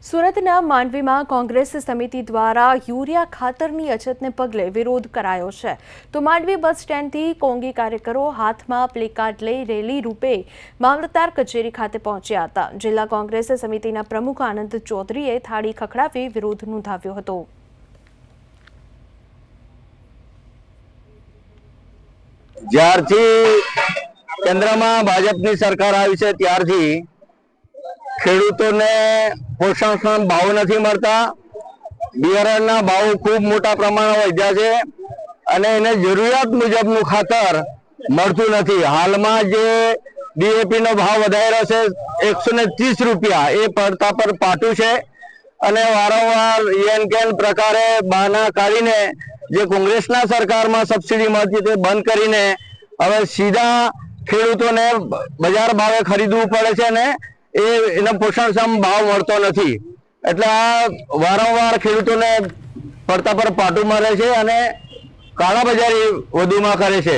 સુરતના માંડવીમાં કોંગ્રેસ સમિતિ દ્વારા યુરિયા ખાતરની અછતને પગલે વિરોધ કરાયો છે તો માંડવી બસ સ્ટેન્ડથી કોંગી કાર્યકરો હાથમાં પ્લેકાર્ડ લઈ રેલી રૂપે મામલતદાર કચેરી ખાતે પહોંચ્યા હતા। જિલ્લા કોંગ્રેસ સમિતિના પ્રમુખ આનંદ ચૌધરીએ થાળી ખખડાવી વિરોધ નોંધાવ્યો હતો। જ્યારથી કેન્દ્રમાં ભાજપની સરકાર આવી છે ત્યારથી ખેડૂતોને પોષણક્ષમ ભાવ નથી મળતા। બિયારણના ભાવ ખૂબ મોટા પ્રમાણમાં વધ્યા છે અને એને જરૂરિયાત મુજબનું ખાતર મળતું નથી। હાલમાં જે ડીએપી નો ભાવ વધાર્યો છે 130 રૂપિયા, એ પડતા પર પાટું છે અને વારંવાર એન પ્રકારે બહાના કાઢીને જે કોંગ્રેસના સરકારમાં સબસિડી મળતી તે બંધ કરીને હવે સીધા ખેડૂતોને બજાર ભાવે ખરીદવું પડે છે અને એનો પોષણક્ષમ ભાવ મળતો નથી। એટલે આ વારંવાર ખેડૂતોને પડતા પર પાટું મારે છે અને કાળાબજારી વધુમાં કરે છે।